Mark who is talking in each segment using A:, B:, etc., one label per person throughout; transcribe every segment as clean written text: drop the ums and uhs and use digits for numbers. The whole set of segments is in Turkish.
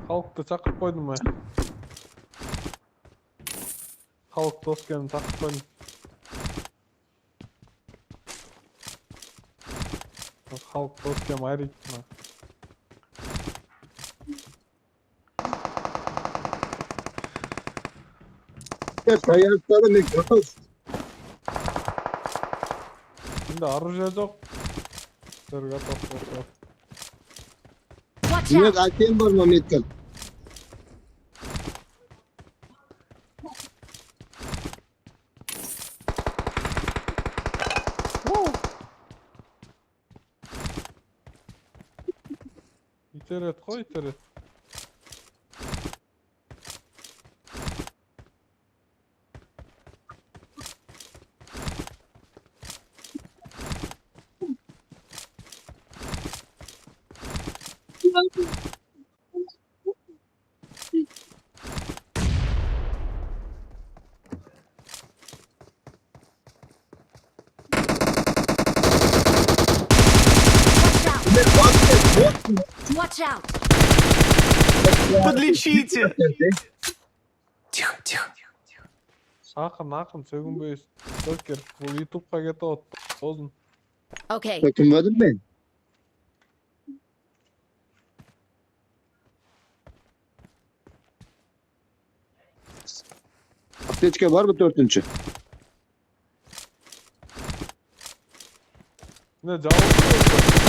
A: Халыкты чакырып койдум я. Халык дос экенин чакырып койдум. Халык дос экен айрыйт.
B: Hayatları ne kadar?
A: Şimdi оружие жок. Сырга токтоп.
C: Watch
B: Yine
C: out!
B: ATM var Mehmet'ten.
A: İteret koy iteret.
C: Watch out!
D: Подлечите! Тихо, тихо.
A: Акын сөгүнбөйсүз. Жокер, бул YouTube'га кетип атат. Озун.
C: Okay.
B: Takılmadım ben. Apteçke var mı dördüncü?
A: Ne жабылды?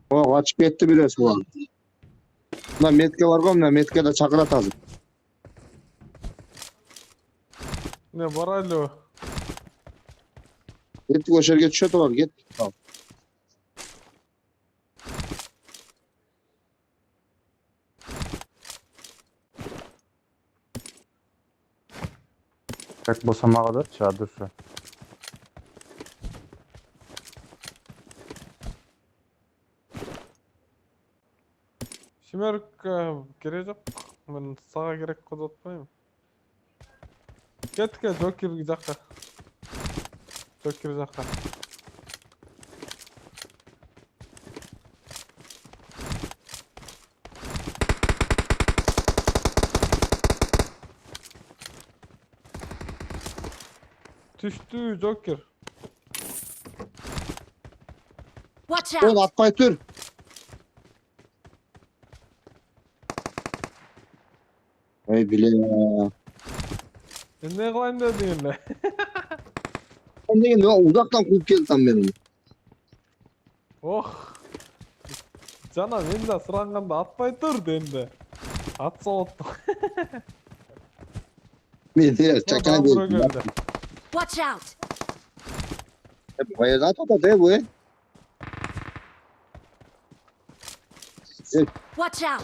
B: O açıp etti biraz bu an. Lan metke var mı? Metke de çakıra tazı.
A: Ne barайлы.
B: Git o şerge çötü var git. Al.
D: Как босамаға да шығады şu.
A: Шимерк керек жок. Мен сага керек деп атпайм. Кетке Жокер жакка. Жокер жакка. Düştü Joker.
C: Watch
B: Oğlum
C: out!
B: atmayı tür. Ay bile ya.
A: Ne kılayım dedin yine?
B: Ben de ya uzaktan kulup geldi tam benim.
A: Oh. Cana men de sıranganda atpay tur dendi. Atsa ottu.
B: Bir de çakana geldi.
C: Watch out!
B: Hep bayat o da de bu.
C: Watch out!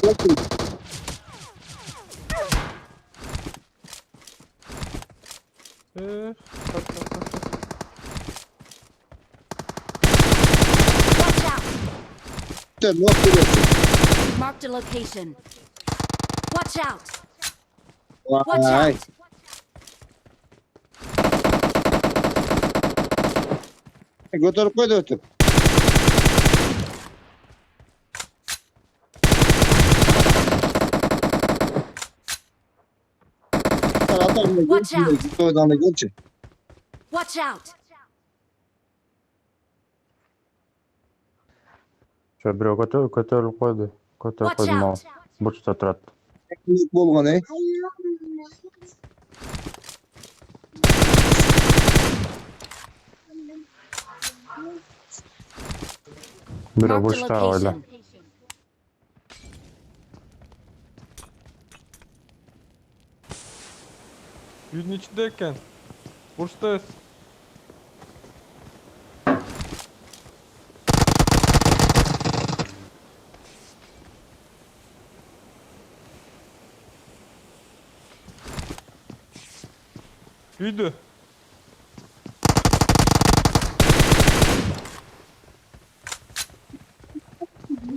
C: Watch out!
B: Ne yapıyorsun?
C: Marked a location. Watch out! Watch
B: Vay.
C: out!
B: Götürüp koy da ötüp.
C: Watch out!
B: Git oradan da geçin.
C: Watch out!
D: Şu біреу көтеріліп қойды. Көтеріліп
C: Watch
D: қойды мал.
C: out!
D: Бұрышта тұрады.
B: Teknik bolğan ey.
D: Біреу
C: Marked a
D: бұрышта ойла.
C: location.
A: Үйдün içinde eкен. Burstayız. Үйdü.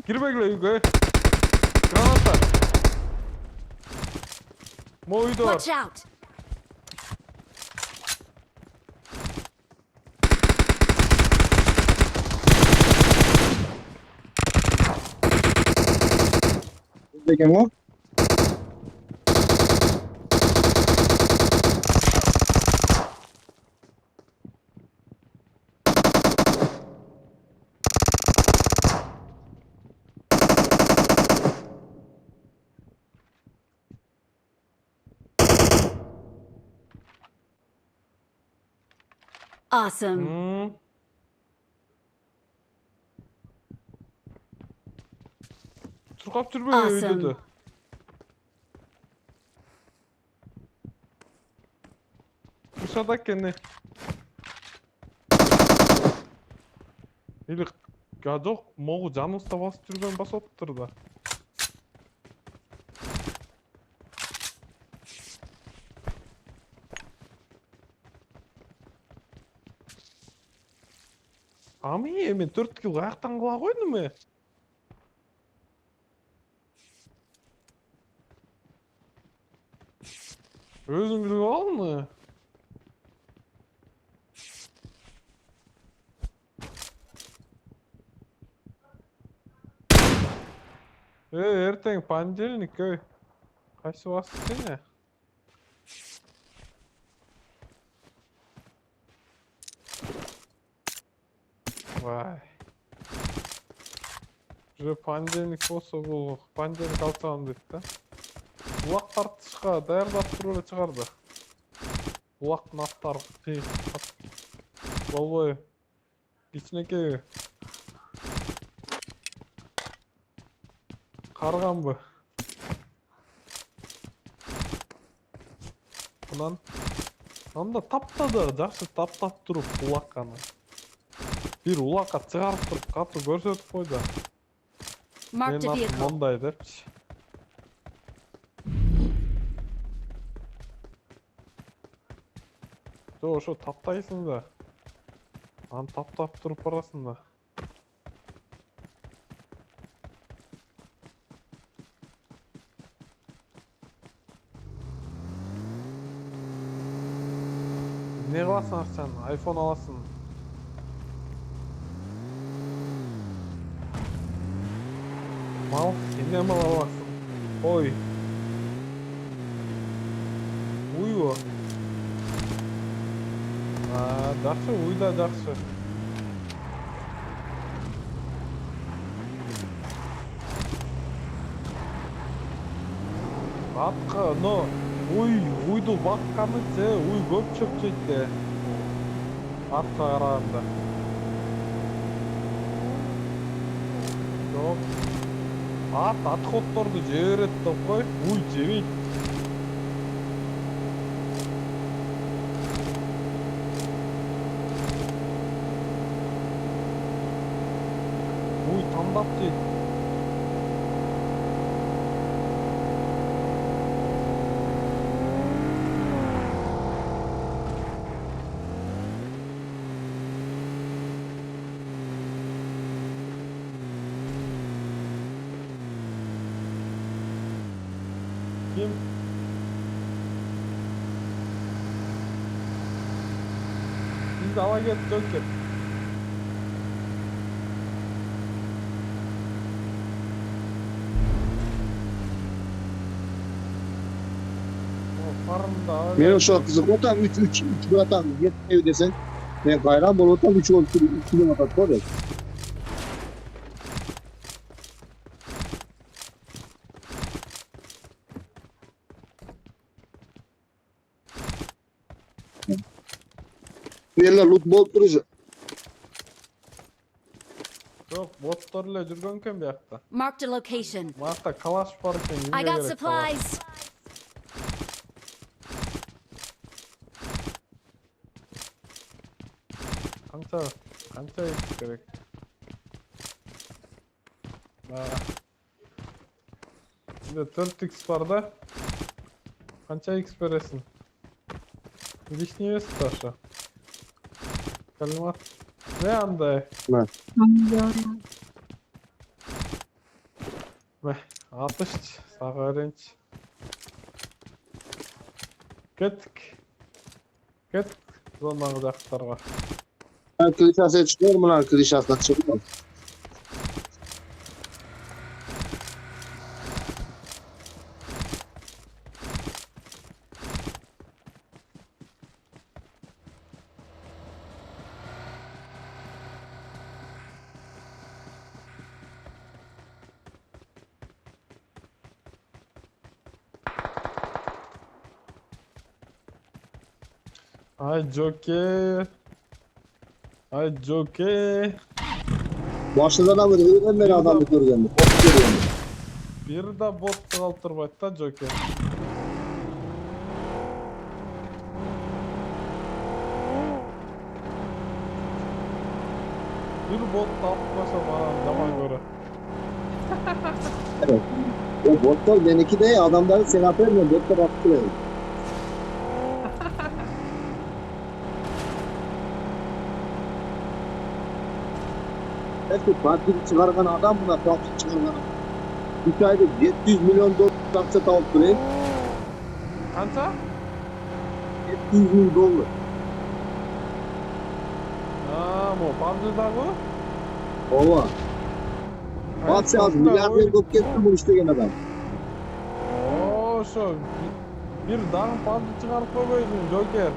A: Girmekle үйge. Granata. Mo uydu var.
C: Watch out!
B: Deken o.
C: Awesome.
A: Turkap türbe
C: Awesome.
A: öldürdü. Dışarıda kendi. Или гадок могу жаныбызда басып жүргөн басып атыптыр да. Ами мен 4 кило аяктан кыла койдум э. Өзүң билип алдың. Эртең понедельник ой. Кайсы басып сене? Vay. Уже понедельник болсо бул понедельник алсам дейт да. Булак тартышка даярдап туруп эле чыгарды. Булактын аттары кыйык. Болбой. Кичинекей. Карганбы. Анда таптады, жакшы таптап туруп булакканы. Бир улакка чыгарып туруп катуу көрсөтүп койду.
C: Marked a vehicle.
A: Мондай депчи. Жо, ошо таптайсың да. Аны таптап туруп барасың да. Не кыласың акчаны? Айфон аласың. Мал, эмне мал аласың? Ой. Уйбу. Жакшы, уйда жакшы. Атка, но уйду бакканы же, уй көп чөп жейт да. Атка караганда. Жок. Ат отходдорду жей берет деп кой, уй жебейт. Уй тандап жейт. Kim? Biz de ala get dök get. Farında
B: Men ошо кызык отам 3 bir atam yetmiyor desen. Men bayram bolup otam 3 olup 3 kilo atat var ya. Yerler loot bolup duruyor.
A: Yok, bottlar ile жүргөнкөн биякта.
C: Marked a location.
A: Мақта калаш бар екен.
C: I got supplies.
A: Kança X gerek? Bir de 4X var da. Kança X veresin? Lишний вес Саша. Kalimat. Ne anda?
B: Ne?
A: Atış. Sağırınç. Kettik. Zondan uzaklarga.
B: Klişası çıkıyor mu lan? Klişası çıkmaz.
A: Ay Joker. Ay Joker.
B: Başında da mıydı? Öyle beri adamı görüyorum. Bot görüyorum.
A: Bir de bot kaldırmaydı da Joker. Bir bot da atmasa bana zaman göre.
B: Evet. O botlar benimki de adamların senatörle botlar attı. Belki parti çıkargan adam bunlar, parti çıkargan adam. Bir ayda 700 milyon dolar taksa tavuk buraya.
A: Kança?
B: 700 milyon dolar.
A: Mo PUBG'dagı?
B: Ova. Bak az milyarder kop kettim bu işte gene adam.
A: Oo şu bir dağın PUBG çıkarıp koymaydın Joker.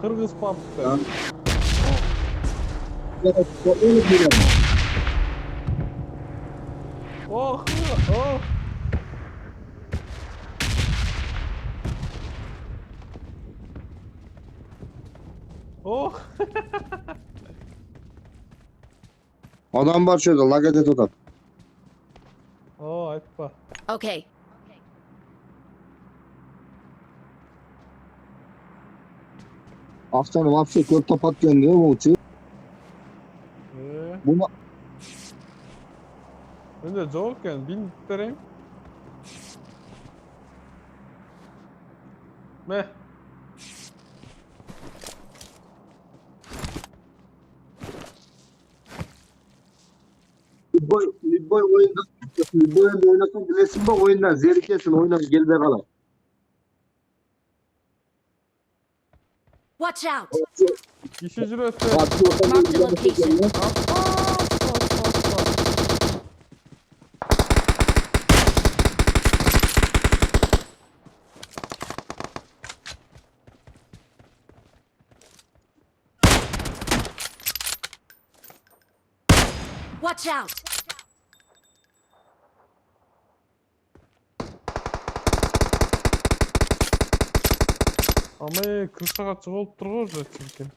A: Kırgız PUBG'de.
B: Ya. Evet, öyle bir
A: Oh. Oh.
B: adam var şurada, lagete tokat.
A: Oh aytpa.
C: Okay.
B: Aslanım вообще kör topat gönderiyor mu uçuyor? Buna
A: Ben de Joker bin vereyim. Me.
B: Lidboy oyunda Lidboy'un oynasın bilesin bak oyundan zevkesin oynar geride kalar.
C: Watch out!
A: Kişi cüreti.
C: Mark the location. Watch out!
A: Ama kırsağa çıkıp duruyor çünkü.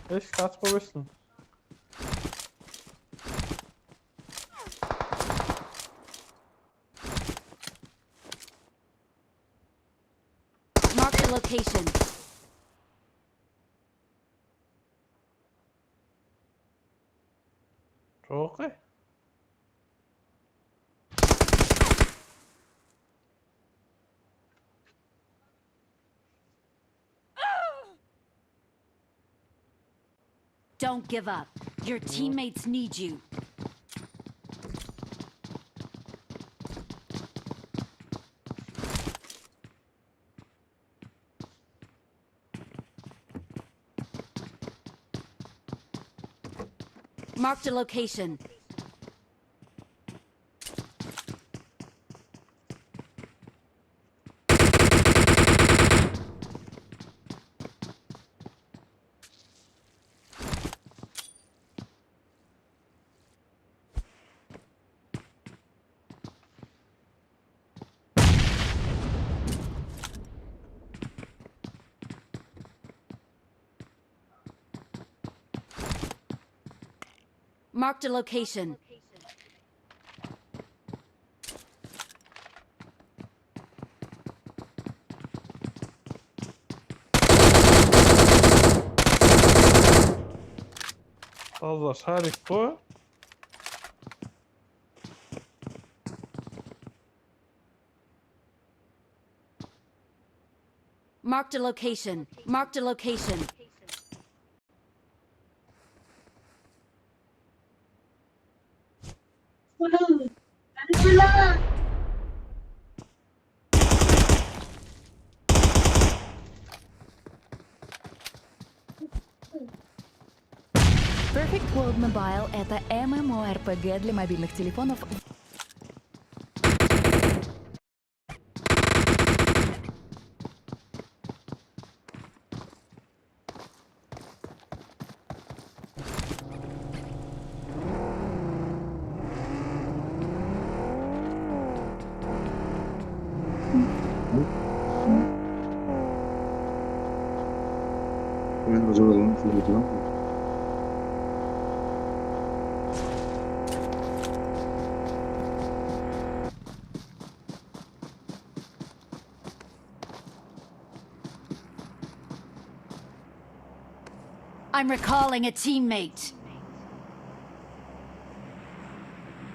A: Eş kaç babasın?
C: Mark the location.
A: Çok iyi.
C: Don't give up. Your teammates need you. Mark the location. Mark the location.
A: Таза шарик қой.
C: Marked a location. Marked a location.
E: Perfect World Mobile — это MMORPG для мобильных телефонов.
B: Ben acaba onu söyleyeceğim.
C: I'm recalling a teammate.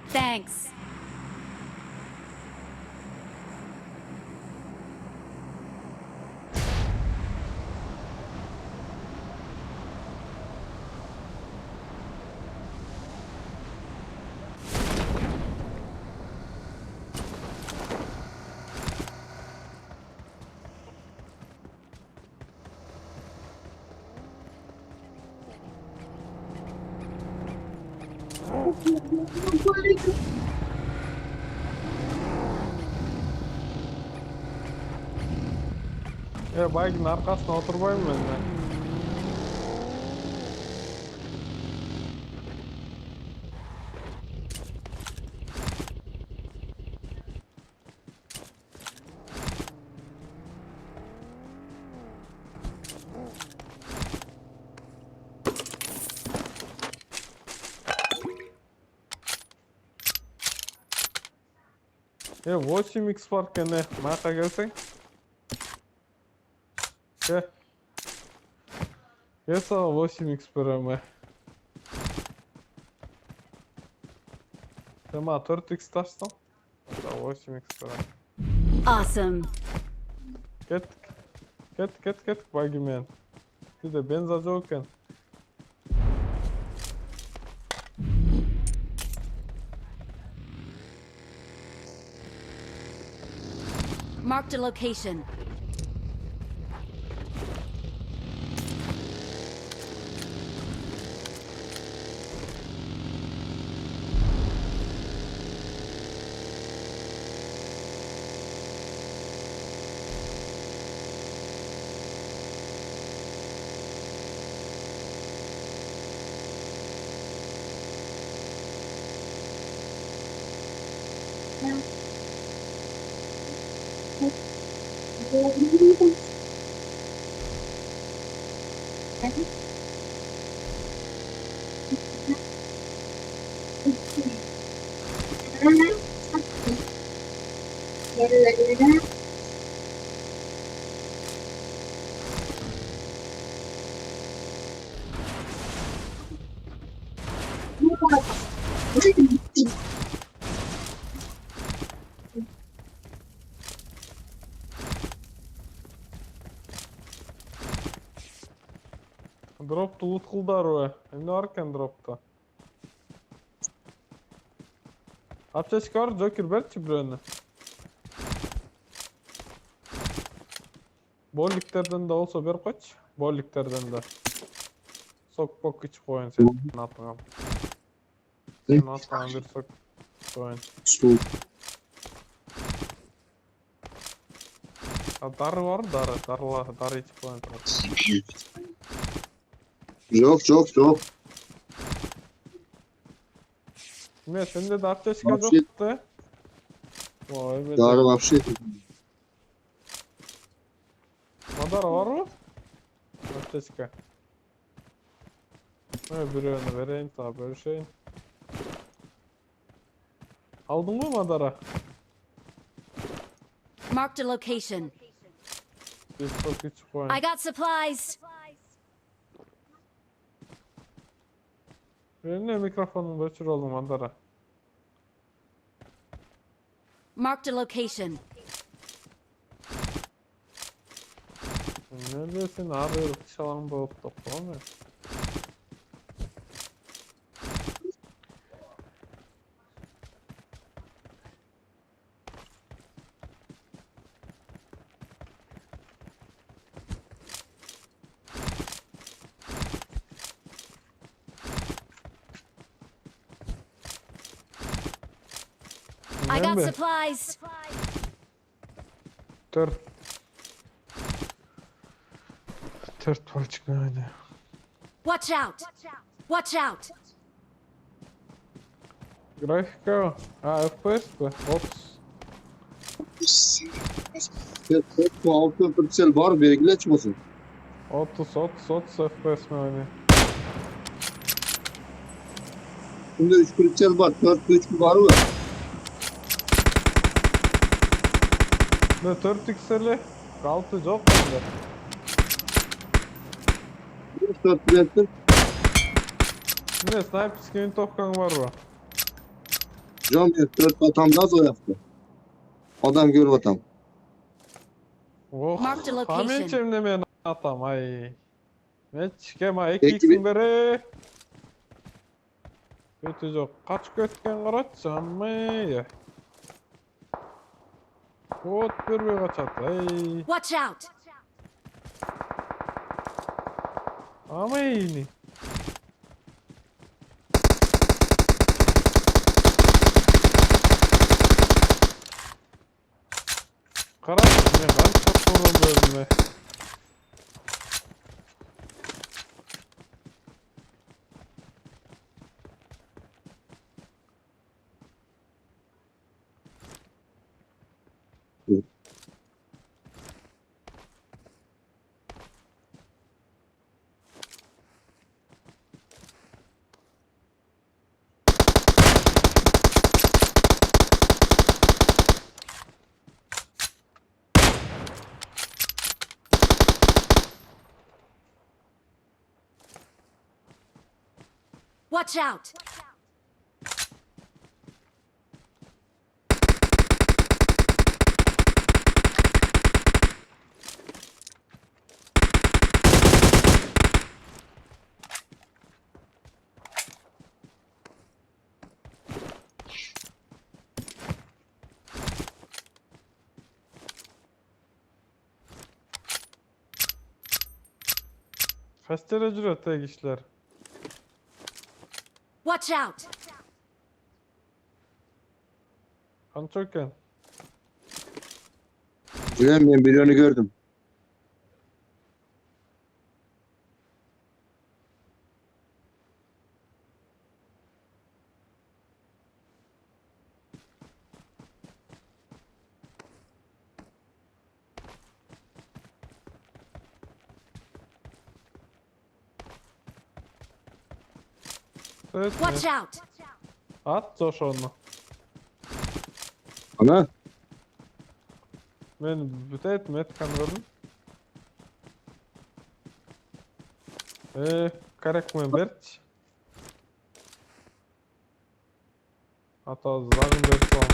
C: Thanks.
A: Baygın arkasına oturmayayım ben de. E 8x var gene. Maka gelsen. Gel. Gel sana 8x vereme. Sema 4x taşsam. Sana 8x vereme.
C: Awesome.
A: Get bagmen. Bir de benza joken.
C: Marked a location.
A: Drop'tu loot kılдар be. Ne varken drop'ta? Apçaçka var, Joker belki birini. Bolliklerden de olsa bir kaç. Bolliklerden de. Sok bok iç koyun sen. Ne yapalım? Sen atlan bir sok koyun.
B: Soğuk.
A: Darı var darı. Darı iç koyun.
B: Çok.
A: Ne sende de apçaçka
B: Вообще-
A: yoktu. Vay be.
B: Daha вообще.
A: Madara var mı? Apçaçka. Birini vereyim tabi bölüşeyim. Aldın mı Madara?
C: Marked a location.
A: Bir sok iç koyun.
C: I got supplies.
A: Benim de mikrofonumu öçür oldum andara.
C: Marked a location.
A: Neredesin abi? Çalan bu topu mu?
C: I got
A: Nerede?
C: supplies.
A: Dört. Dört var çıkmaydı.
C: Watch out. Watch out.
A: Grafika. Ha FPS mi? 30.
B: Bu altı piksel var belirli çıkmasın.
A: 30 FPS mi oynuyor?
B: Şimdi 3 piksel var. 4 3 var mı?
A: Ne 4 pikseli? 6 yok bende.
B: 4 piksel.
A: Ne sniper skin topkan var mı?
B: Cam 4 atam da o yaptı. Adam gör atam.
A: Oh.
C: Marked a location.
A: Hamin çemne men atam ay. Ne çıkema
B: Peki,
A: 2x'in beri. Kötü yok. Kaç kötken karatacağım mı? Kod bir kaçat ay.
C: Watch out.
A: Ama iyiyini. Karat ne ben çok vurdum bölümü.
C: Watch out.
A: Kaç derece öte işler?
C: Watch out.
A: Kançoken.
B: Gülen ben birini gördüm.
A: Evet
C: Watch
A: mi?
C: out.
A: At Josh onu.
B: Ana
A: Ben bütet met kanırım. Karek mi berç? Hatta zagın berç olan.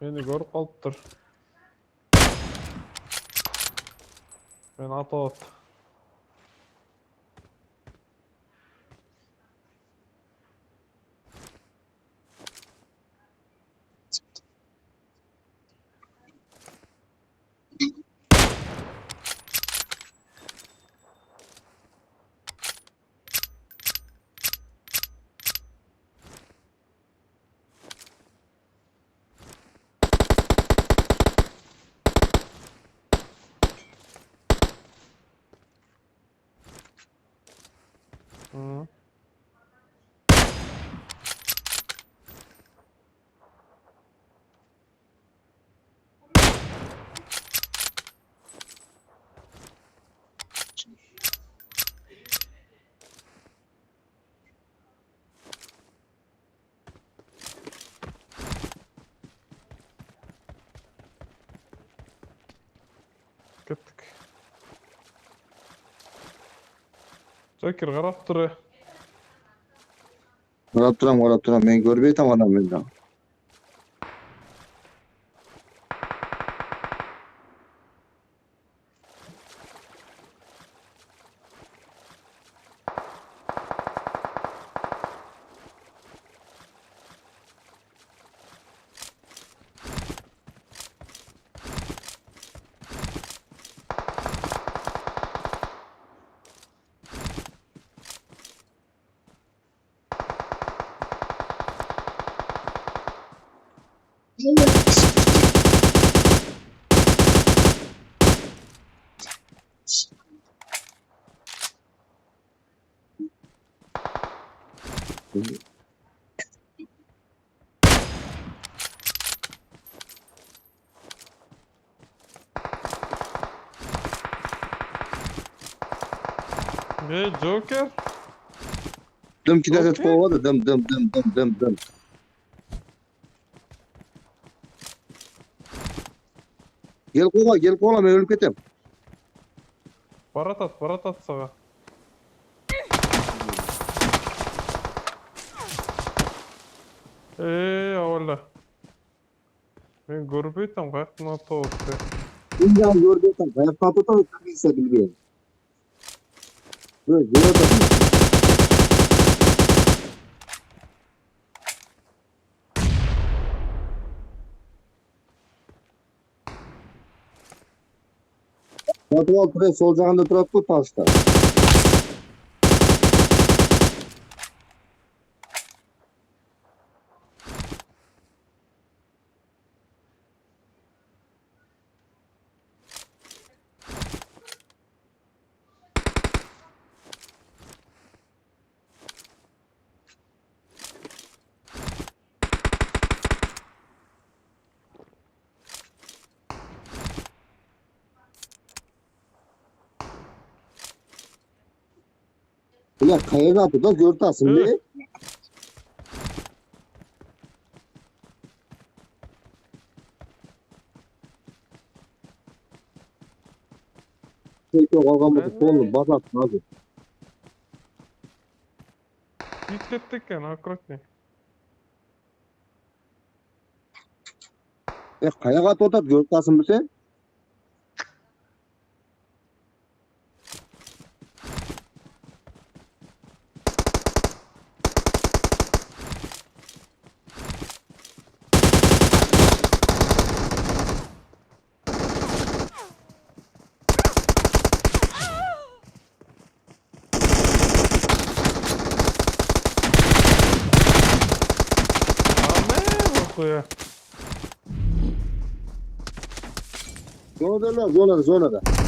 A: Beni görüp kalıptır. Ben at. Hı. Joker qarap tur.
B: Qarap turam. Men görmey tam adam menden.
A: Joker.
B: Dım kidet
A: Okey.
B: kovadı. Dım. Gel kola men ölüp ketem.
A: Barat at sağa. Avalla. Men görüp qayıqma to'g'ri.
B: Dünya gördü tam. Hayattan tutar kimse bilmiyor. Böyle Motor pre sol jagında turap bu taşta. Ulan kayaga atı da görtasın
A: Evet.
B: ne? Tek yok algamadı kolunu basarsın abi.
A: Git ketdik ekan, akkuratni.
B: Kayaga atı otat görtasın mı sen?
A: Koya.
B: Zonada.